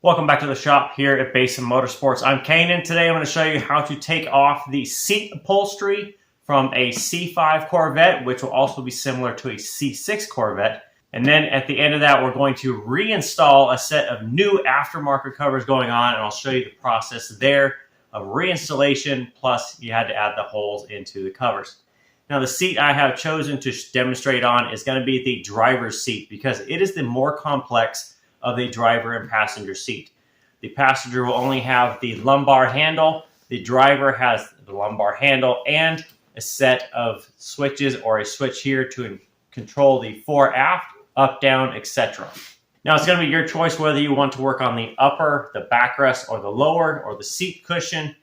Welcome back to the shop here at Basin Motorsports. I'm Canaan. Today I'm going to show you how to take off the seat upholstery from a C5 Corvette, which will also be similar to a C6 Corvette. And then at the end of that, we're going to reinstall a set of new aftermarket covers going on, and I'll show you the process there of reinstallation, plus you had to add the holes into the covers. Now the seat I have chosen to demonstrate on is going to be the driver's seat because it is the more complex of the driver and passenger seat. The passenger will only have the lumbar handle. The driver has the lumbar handle and a set of switches or a switch here to control the fore aft, up, down, etc. Now it's going to be your choice whether you want to work on the upper, the backrest, or the lower, or the seat cushion.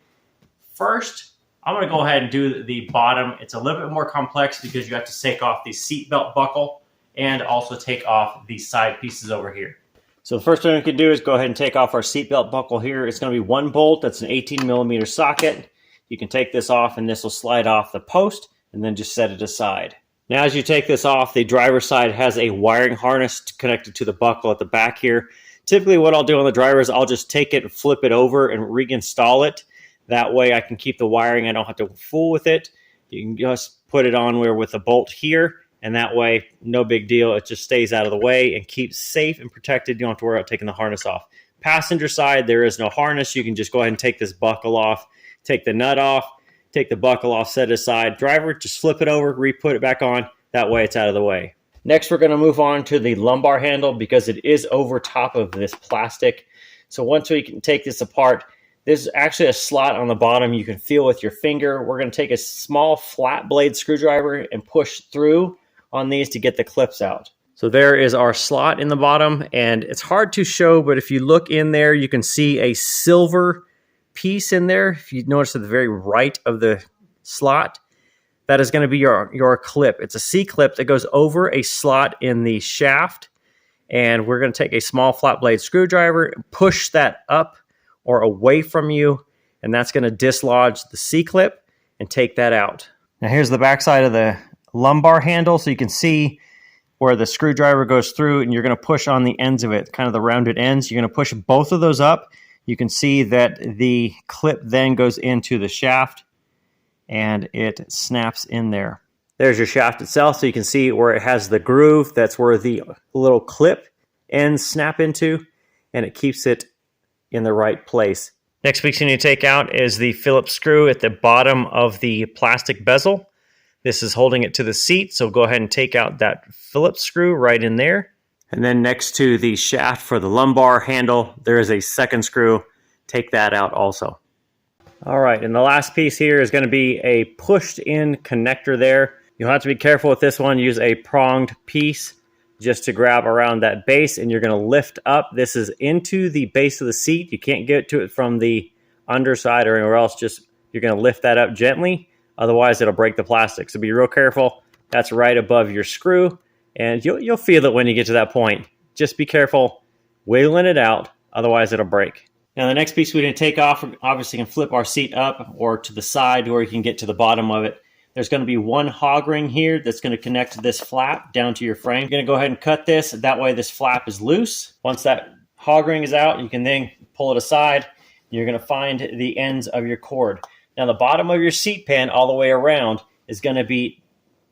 First, I'm going to go ahead and do the bottom. It's a little bit more complex because you have to take off the seat belt buckle and also take off the side pieces over here. So the first thing we can do is go ahead and take off our seatbelt buckle here. It's going to be one bolt. That's an 18mm socket. You can take this off and this will slide off the post and then just set it aside. Now as you take this off, the driver's side has a wiring harness connected to the buckle at the back here. Typically what I'll do on the driver is I'll just take it and flip it over and reinstall it. That way I can keep the wiring. I don't have to fool with it. You can just put it on with a bolt here. And that way, no big deal. It just stays out of the way and keeps safe and protected. You don't have to worry about taking the harness off. Passenger side, there is no harness. You can just go ahead and take this buckle off, take the nut off, take the buckle off, set it aside. Driver, just flip it over, re-put it back on. That way, it's out of the way. Next, we're going to move on to the lumbar handle because it is over top of this plastic. So once we can take this apart, there's actually a slot on the bottom you can feel with your finger. We're going to take a small flat blade screwdriver and push through on these to get the clips out. So there is our slot in the bottom, and it's hard to show, but if you look in there, you can see a silver piece in there. If you notice at the very right of the slot, that is going to be your clip. It's a C-clip that goes over a slot in the shaft, and we're going to take a small flat blade screwdriver and push that up or away from you, and that's going to dislodge the C-clip and take that out. Now here's the back side of the lumbar handle, so you can see where the screwdriver goes through, and you're going to push on the ends of it, kind of the rounded ends. You're going to push both of those up. You can see that the clip then goes into the shaft and it snaps in there. There's your shaft itself, so you can see where it has the groove. That's where the little clip ends snap into, and it keeps it in the right place. Next piece you need to take out is the Phillips screw at the bottom of the plastic bezel. This is holding it to the seat, so go ahead and take out that Phillips screw right in there. And then next to the shaft for the lumbar handle, there is a second screw. Take that out also. All right, and the last piece here is going to be a pushed-in connector there. You'll have to be careful with this one. Use a pronged piece just to grab around that base, and you're going to lift up. This is into the base of the seat. You can't get to it from the underside or anywhere else. Just you're going to lift that up gently. Otherwise, it'll break the plastic. So be real careful. That's right above your screw, and you'll feel it when you get to that point. Just be careful wiggling it out. Otherwise, it'll break. Now, the next piece we're going to take off, obviously, can flip our seat up or to the side where you can get to the bottom of it. There's going to be one hog ring here that's going to connect this flap down to your frame. You're going to go ahead and cut this. That way, this flap is loose. Once that hog ring is out, you can then pull it aside. You're going to find the ends of your cord. Now, the bottom of your seat pan all the way around is going to be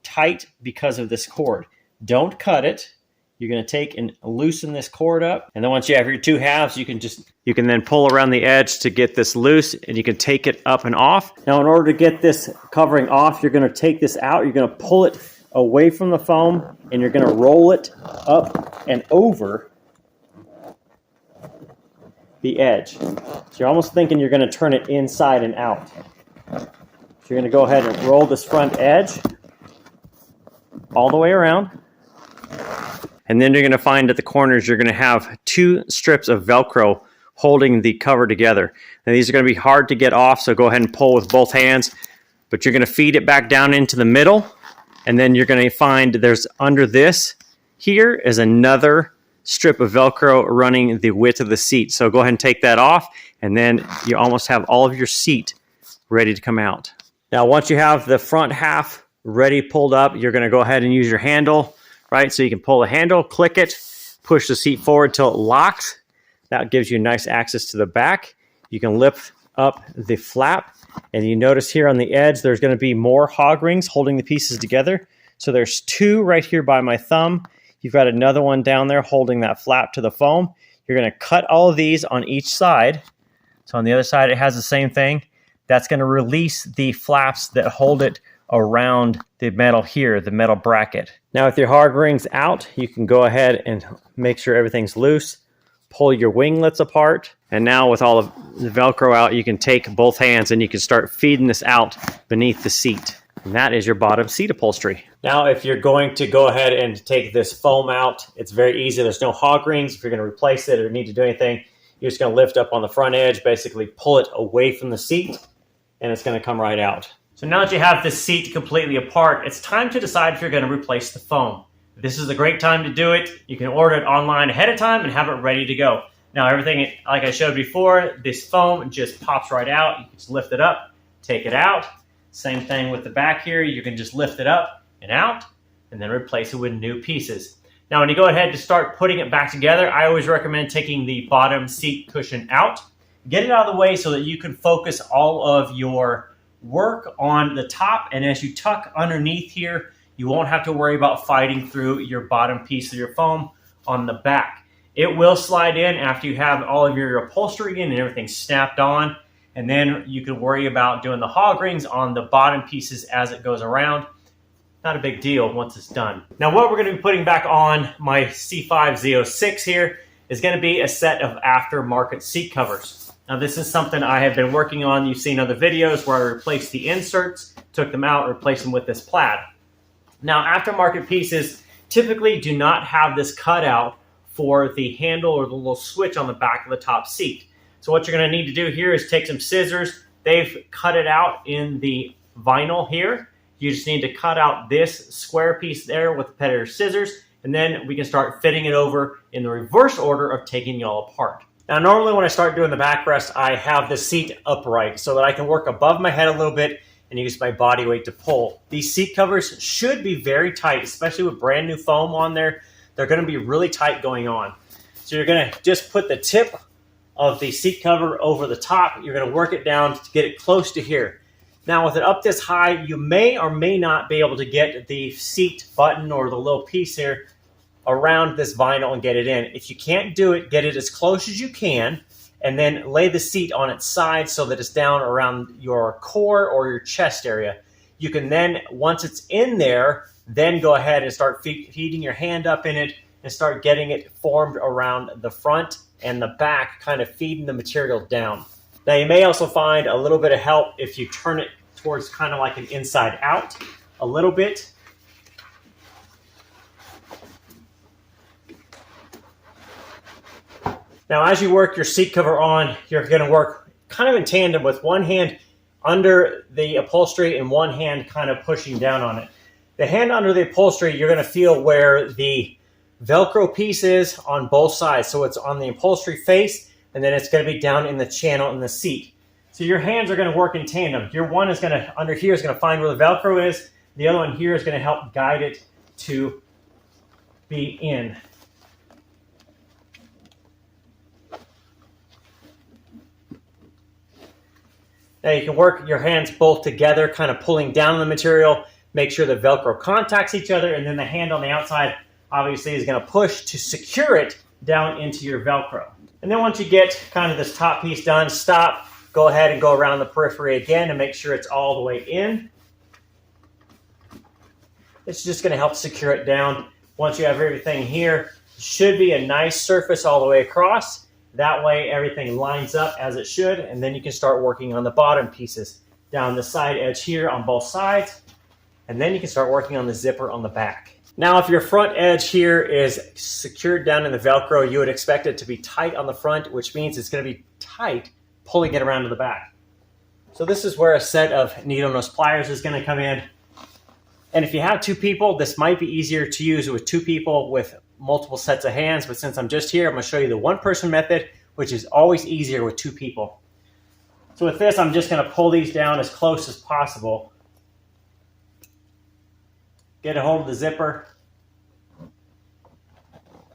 tight because of this cord. Don't cut it. You're going to take and loosen this cord up. And then once you have your two halves, you can then pull around the edge to get this loose, and you can take it up and off. Now, in order to get this covering off, you're going to take this out. You're going to pull it away from the foam, and you're going to roll it up and over the edge. So you're almost thinking you're going to turn it inside and out. So you're going to go ahead and roll this front edge all the way around. And then you're going to find at the corners, you're going to have two strips of Velcro holding the cover together. Now these are going to be hard to get off, so go ahead and pull with both hands. But you're going to feed it back down into the middle. And then you're going to find there's under this here is another strip of Velcro running the width of the seat. So go ahead and take that off, and then you almost have all of your seat ready to come out. Now, once you have the front half ready pulled up, you're going to go ahead and use your handle, right? So you can pull the handle, click it, push the seat forward till it locks. That gives you nice access to the back. You can lift up the flap, and you notice here on the edge there's going to be more hog rings holding the pieces together. So there's two right here by my thumb. You've got another one down there holding that flap to the foam. You're going to cut all of these on each side. So on the other side it has the same thing. That's going to release the flaps that hold it around the metal here, the metal bracket. Now with your hog rings out, you can go ahead and make sure everything's loose. Pull your winglets apart. And now with all of the Velcro out, you can take both hands and you can start feeding this out beneath the seat. And that is your bottom seat upholstery. Now, if you're going to go ahead and take this foam out, it's very easy. There's no hog rings. If you're going to replace it or need to do anything, you're just going to lift up on the front edge, basically pull it away from the seat, and it's going to come right out. So now that you have this seat completely apart, it's time to decide if you're going to replace the foam. This is a great time to do it. You can order it online ahead of time and have it ready to go. Now everything, like I showed before, this foam just pops right out. You can just lift it up, take it out. Same thing with the back here. You can just lift it up and out and then replace it with new pieces. Now when you go ahead to start putting it back together, I always recommend taking the bottom seat cushion out. Get it out of the way so that you can focus all of your work on the top, and as you tuck underneath here, you won't have to worry about fighting through your bottom piece of your foam on the back. It will slide in after you have all of your upholstery in and everything snapped on, and then you can worry about doing the hog rings on the bottom pieces as it goes around. Not a big deal once it's done. Now what we're going to be putting back on my C5 Z06 here is going to be a set of aftermarket seat covers. Now this is something I have been working on. You've seen other videos where I replaced the inserts, took them out, replaced them with this plaid. Now aftermarket pieces typically do not have this cutout for the handle or the little switch on the back of the top seat. So what you're going to need to do here is take some scissors. They've cut it out in the vinyl here. You just need to cut out this square piece there with a pair of scissors, and then we can start fitting it over in the reverse order of taking it all apart. Now normally when I start doing the backrest, I have the seat upright so that I can work above my head a little bit and use my body weight to pull. These seat covers should be very tight, especially with brand new foam on there. They're going to be really tight going on. So you're going to just put the tip of the seat cover over the top. You're going to work it down to get it close to here. Now with it up this high, you may or may not be able to get the seat button or the little piece here around this vinyl and get it in. If you can't do it, get it as close as you can and then lay the seat on its side so that it's down around your core or your chest area. You can then, once it's in there, then go ahead and start feeding your hand up in it and start getting it formed around the front and the back, kind of feeding the material down. Now you may also find a little bit of help if you turn it towards kind of like an inside out a little bit. Now as you work your seat cover on, you're going to work kind of in tandem with one hand under the upholstery and one hand kind of pushing down on it. The hand under the upholstery, you're going to feel where the Velcro piece is on both sides. So it's on the upholstery face, and then it's going to be down in the channel in the seat. So your hands are going to work in tandem. Your one is going to, under here, is going to find where the Velcro is. The other one here is going to help guide it to be in. Now you can work your hands both together, kind of pulling down the material, make sure the Velcro contacts each other, and then the hand on the outside obviously is going to push to secure it down into your Velcro. And then once you get kind of this top piece done, stop, go ahead and go around the periphery again and make sure it's all the way in. It's just going to help secure it down. Once you have everything here, it should be a nice surface all the way across. That way everything lines up as it should, and then you can start working on the bottom pieces down the side edge here on both sides, and then you can start working on the zipper on the back. Now if your front edge here is secured down in the Velcro, you would expect it to be tight on the front, which means it's going to be tight pulling it around to the back. So this is where a set of needle nose pliers is going to come in. And if you have two people, this might be easier to use with two people with multiple sets of hands, but since I'm just here, I'm going to show you the one-person method, which is always easier with two people. So with this, I'm just going to pull these down as close as possible. Get a hold of the zipper.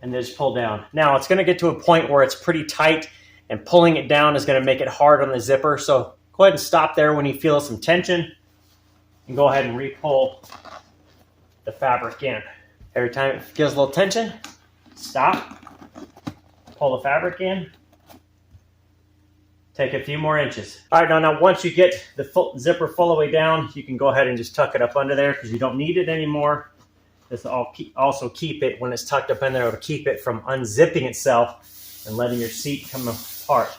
And and then just pull down. Now it's going to get to a point where it's pretty tight, and pulling it down is going to make it hard on the zipper. So go ahead and stop there when you feel some tension, and go ahead and re-pull the fabric in. Every time it feels a little tension, stop, pull the fabric in, take a few more inches. All right, now once you get the zipper full the way down, you can go ahead and just tuck it up under there because you don't need it anymore. This will also keep it, when it's tucked up in there, it'll keep it from unzipping itself and letting your seat come apart.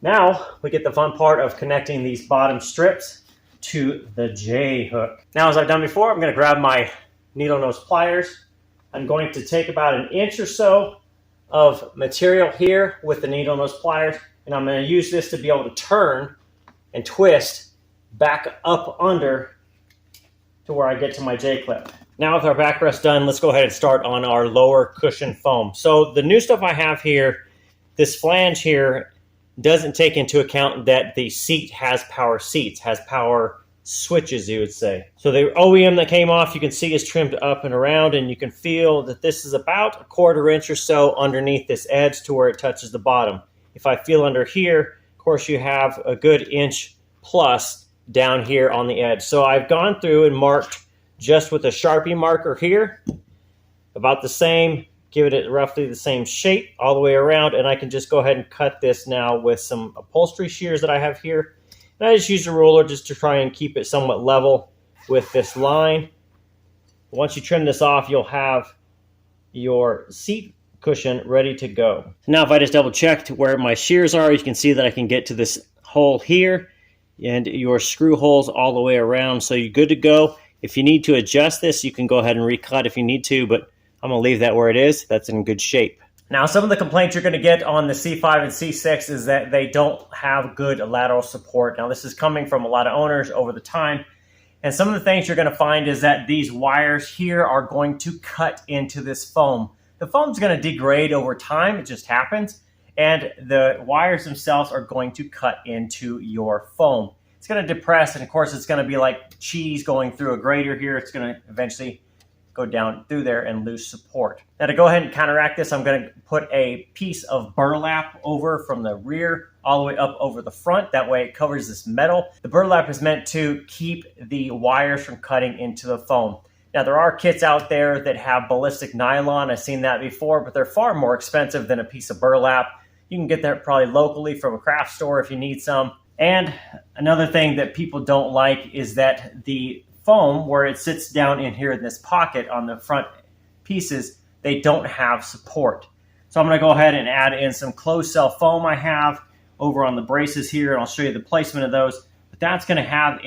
Now we get the fun part of connecting these bottom strips to the J hook. Now, as I've done before, I'm going to grab my needle nose pliers. I'm going to take about an inch or so of material here with the needle nose pliers, and I'm going to use this to be able to turn and twist back up under to where I get to my J clip. Now with our backrest done, let's go ahead and start on our lower cushion foam. So the new stuff I have here, this flange here doesn't take into account that the seat has power seats, has power switches, you would say. So the OEM that came off, you can see, is trimmed up and around, and you can feel that this is about a 1/4 inch or so underneath this edge to where it touches the bottom. If I feel under here, of course, you have a good inch plus down here on the edge. So I've gone through and marked just with a Sharpie marker here, about the same, give it roughly the same shape all the way around, and I can just go ahead and cut this now with some upholstery shears that I have here. And I just use a ruler just to try and keep it somewhat level with this line. Once you trim this off, you'll have your seat cushion ready to go. Now if I just double check to where my shears are, you can see that I can get to this hole here and your screw holes all the way around, so you're good to go. If you need to adjust this, you can go ahead and recut if you need to, but I'm going to leave that where it is. That's in good shape. Now, some of the complaints you're going to get on the C5 and C6 is that they don't have good lateral support. Now, this is coming from a lot of owners over the time, and some of the things you're going to find is that these wires here are going to cut into this foam. The foam's going to degrade over time. It just happens. And the wires themselves are going to cut into your foam. It's going to depress, and of course, it's going to be like cheese going through a grater here. It's going to eventually go down through there and lose support. Now, to go ahead and counteract this, I'm going to put a piece of burlap over from the rear all the way up over the front. That way it covers this metal. The burlap is meant to keep the wires from cutting into the foam. Now, there are kits out there that have ballistic nylon. I've seen that before, but they're far more expensive than a piece of burlap. You can get that probably locally from a craft store if you need some. And another thing that people don't like is that the foam, where it sits down in here in this pocket on the front pieces, they don't have support. So I'm going to go ahead and add in some closed cell foam I have over on the braces here, and I'll show you the placement of those. But that's going to add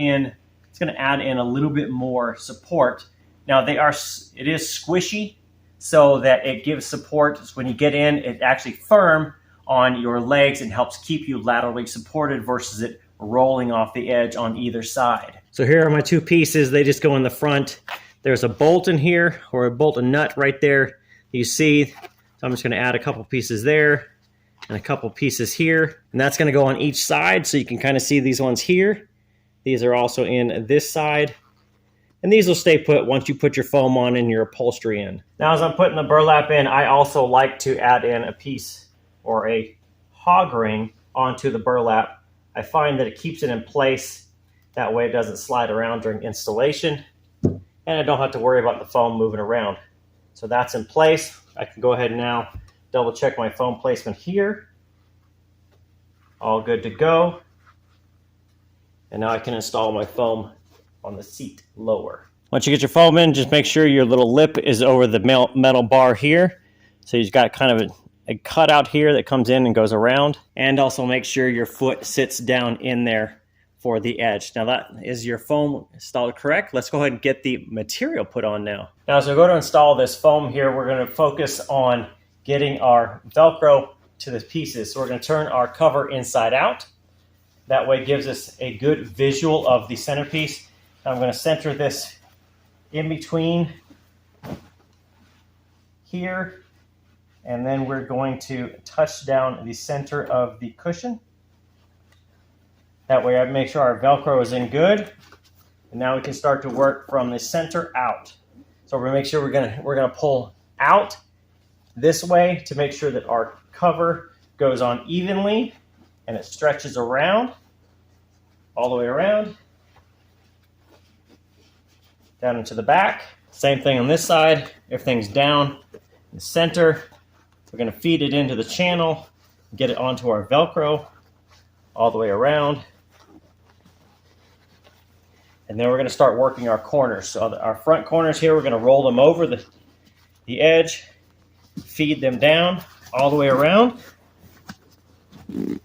in a little bit more support. Now it is squishy, so that it gives support. So when you get in, it's actually firm on your legs and helps keep you laterally supported versus it rolling off the edge on either side. So here are my two pieces. They just go in the front. There's a bolt in here, or a bolt and nut right there. You see, so I'm just going to add a couple pieces there and a couple pieces here. And that's going to go on each side, so you can kind of see these ones here. These are also in this side. And these will stay put once you put your foam on and your upholstery in. Now, as I'm putting the burlap in, I also like to add in a piece or a hog ring onto the burlap. I find that it keeps it in place. That way it doesn't slide around during installation, and I don't have to worry about the foam moving around. So that's in place. I can go ahead and now double check my foam placement here. All good to go. And now I can install my foam on the seat lower. Once you get your foam in, just make sure your little lip is over the metal bar here. So you've got kind of a cutout here that comes in and goes around. And also make sure your foot sits down in there for the edge. Now that is your foam installed correct. Let's go ahead and get the material put on now. Now as we go to install this foam here, we're going to focus on getting our Velcro to the pieces. So we're going to turn our cover inside out. That way it gives us a good visual of the centerpiece. I'm going to center this in between here, and then we're going to touch down the center of the cushion. That way I make sure our Velcro is in good, and now we can start to work from the center out. So we're going to make sure we're going to pull out this way to make sure that our cover goes on evenly and it stretches around, all the way around, down into the back. Same thing on this side. Everything's down in the center. We're going to feed it into the channel, get it onto our Velcro all the way around. And then we're going to start working our corners. So our front corners here, we're going to roll them over the edge, feed them down all the way around. And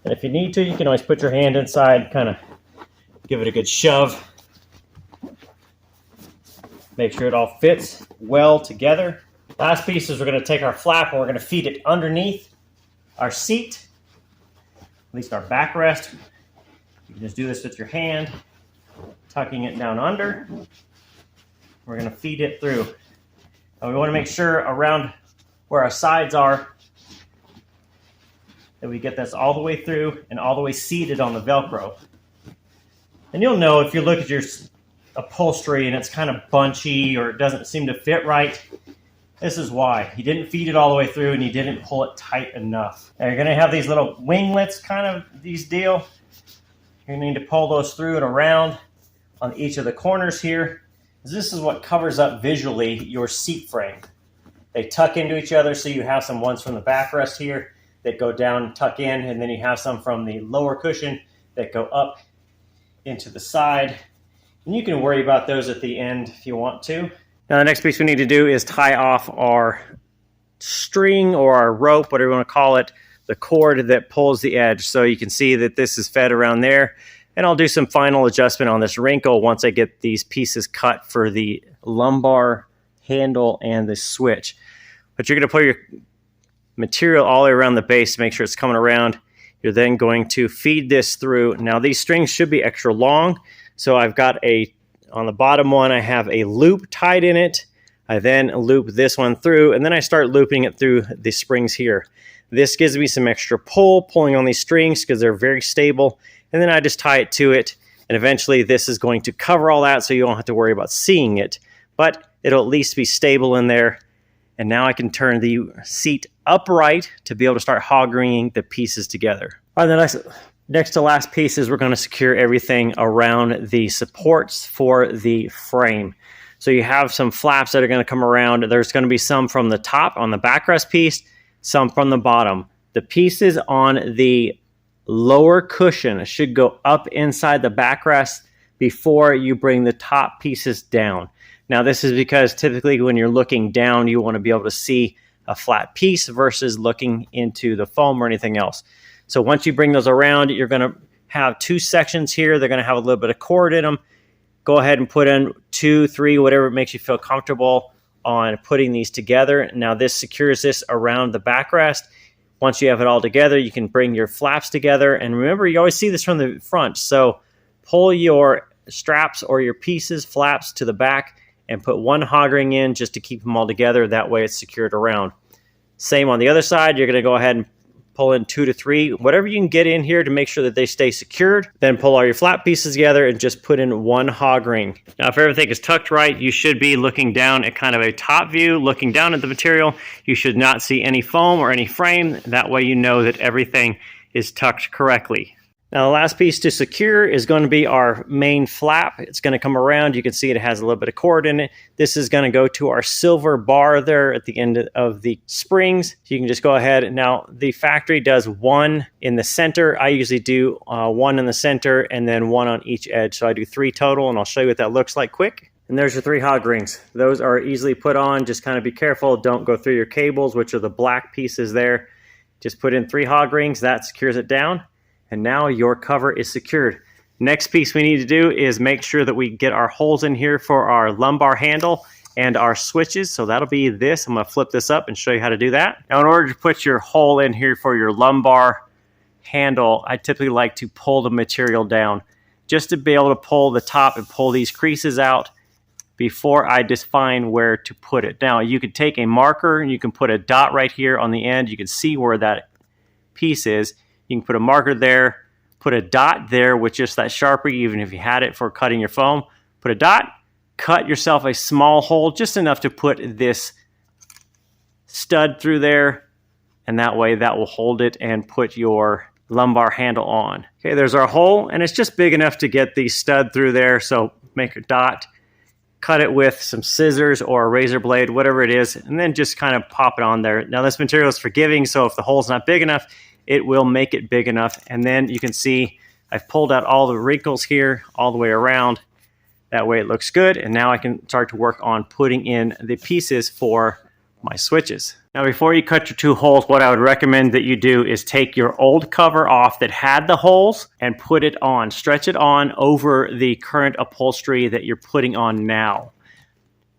if you need to, you can always put your hand inside, kind of give it a good shove. Make sure it all fits well together. Last piece is we're going to take our flap and we're going to feed it underneath our seat, at least our backrest. You can just do this with your hand, tucking it down under. We're going to feed it through. And we want to make sure around where our sides are that we get this all the way through and all the way seated on the Velcro. And you'll know if you look at your upholstery and it's kind of bunchy or it doesn't seem to fit right, this is why. You didn't feed it all the way through and you didn't pull it tight enough. Now you're going to have these little winglets, kind of these deal. You're going to need to pull those through and around on each of the corners here. This is what covers up visually your seat frame. They tuck into each other, so you have some ones from the backrest here that go down and tuck in, and then you have some from the lower cushion that go up into the side. And you can worry about those at the end if you want to. Now the next piece we need to do is tie off our string or our rope, whatever you want to call it, the cord that pulls the edge. So you can see that this is fed around there. And I'll do some final adjustment on this wrinkle once I get these pieces cut for the lumbar handle and the switch. But you're going to put your material all the way around the base to make sure it's coming around. You're then going to feed this through. Now these strings should be extra long. So I've got on the bottom one, I have a loop tied in it. I then loop this one through, and then I start looping it through the springs here. This gives me some extra pull, pulling on these strings because they're very stable. And then I just tie it to it. And eventually this is going to cover all that so you don't have to worry about seeing it. But it'll at least be stable in there. And now I can turn the seat upright to be able to start hogging the pieces together. All right, the next to last piece is we're going to secure everything around the supports for the frame. So you have some flaps that are going to come around. There's going to be some from the top on the backrest piece, some from the bottom. The pieces on the lower cushion should go up inside the backrest before you bring the top pieces down. Now this is because typically when you're looking down, you want to be able to see a flat piece versus looking into the foam or anything else. So once you bring those around, you're going to have two sections here. They're going to have a little bit of cord in them. Go ahead and put in 2, 3, whatever makes you feel comfortable on putting these together. Now this secures this around the backrest. Once you have it all together, you can bring your flaps together. And remember, you always see this from the front. So pull your straps or your pieces, flaps to the back and put one hog ring in just to keep them all together. That way it's secured around. Same on the other side. You're going to go ahead and pull in 2 to 3, whatever you can get in here to make sure that they stay secured. Then pull all your flap pieces together and just put in one hog ring. Now, if everything is tucked right, you should be looking down at kind of a top view, looking down at the material. You should not see any foam or any frame. That way you know that everything is tucked correctly. Now, the last piece to secure is going to be our main flap. It's going to come around. You can see it has a little bit of cord in it. This is going to go to our silver bar there at the end of the springs. You can just go ahead. Now, the factory does one in the center. I usually do one in the center and then one on each edge. So I do 3 total, and I'll show you what that looks like quick. And there's your 3 hog rings. Those are easily put on. Just kind of be careful. Don't go through your cables, which are the black pieces there. Just put in 3 hog rings. That secures it down. And now your cover is secured. Next piece we need to do is make sure that we get our holes in here for our lumbar handle and our switches. So that'll be this. I'm going to flip this up and show you how to do that. Now, in order to put your hole in here for your lumbar handle, I typically like to pull the material down just to be able to pull the top and pull these creases out before I define where to put it. Now, you could take a marker and you can put a dot right here on the end. You can see where that piece is. You can put a marker there, put a dot there with just that Sharpie, even if you had it for cutting your foam. Put a dot, cut yourself a small hole, just enough to put this stud through there, and that way that will hold it and put your lumbar handle on. Okay, there's our hole, and it's just big enough to get the stud through there, so make a dot, cut it with some scissors or a razor blade, whatever it is, and then just kind of pop it on there. Now this material is forgiving, so if the hole's not big enough, it will make it big enough. And then you can see I've pulled out all the wrinkles here all the way around. That way it looks good, and now I can start to work on putting in the pieces for my switches. Now before you cut your 2 holes, what I would recommend that you do is take your old cover off that had the holes and put it on. Stretch it on over the current upholstery that you're putting on now.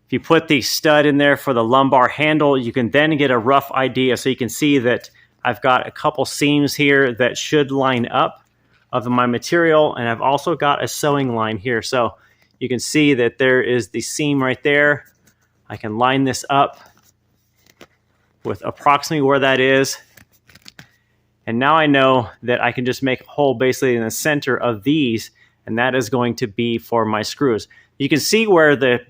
If you put the stud in there for the lumbar handle, you can then get a rough idea. So you can see that I've got a couple seams here that should line up of my material, and I've also got a sewing line here. So you can see that there is the seam right there. I can line this up with approximately where that is. And now I know that I can just make a hole basically in the center of these, and that is going to be for my screws. You can see where the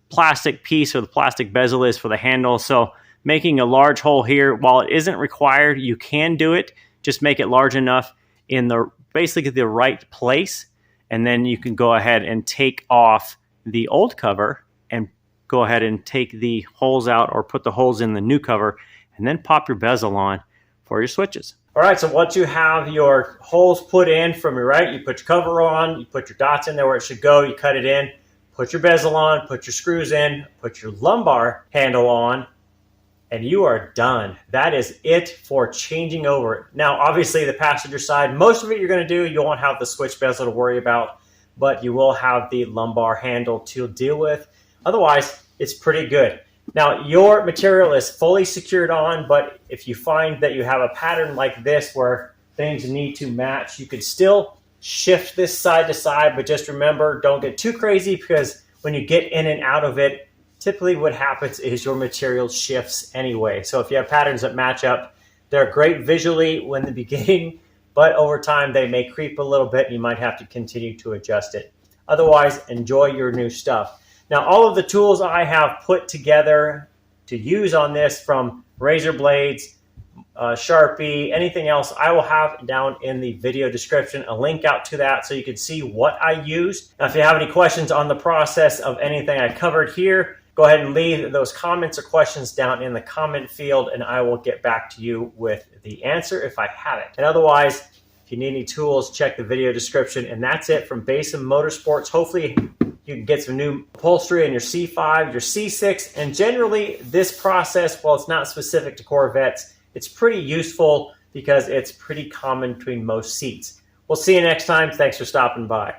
plastic piece or the plastic bezel is for the handle. So making a large hole here, while it isn't required, you can do it. Just make it large enough in the basically the right place, and then you can go ahead and take off the old cover and go ahead and take the holes out, or put the holes in the new cover, and then pop your bezel on for your switches. All right, so once you have your holes put in from your right, you put your cover on, you put your dots in there where it should go, you cut it in, put your bezel on, put your screws in, put your lumbar handle on, and you are done. That is it for changing over. Now, obviously the passenger side, most of it you're gonna do, you won't have the switch bezel to worry about, but you will have the lumbar handle to deal with. Otherwise, it's pretty good. Now, your material is fully secured on, but if you find that you have a pattern like this where things need to match, you could still shift this side to side, but just remember, don't get too crazy, because when you get in and out of it, typically what happens is your material shifts anyway. So if you have patterns that match up, they're great visually when the beginning, but over time they may creep a little bit and you might have to continue to adjust it. Otherwise, enjoy your new stuff. Now, all of the tools I have put together to use on this, from razor blades, Sharpie, anything else, I will have down in the video description, a link out to that so you can see what I used. Now, if you have any questions on the process of anything I covered here, go ahead and leave those comments or questions down in the comment field, and I will get back to you with the answer if I have it. And otherwise, if you need any tools, check the video description. And that's it from Basin Motorsports. Hopefully you can get some new upholstery in your C5, your C6, and generally this process, while it's not specific to Corvettes, it's pretty useful because it's pretty common between most seats. We'll see you next time. Thanks for stopping by.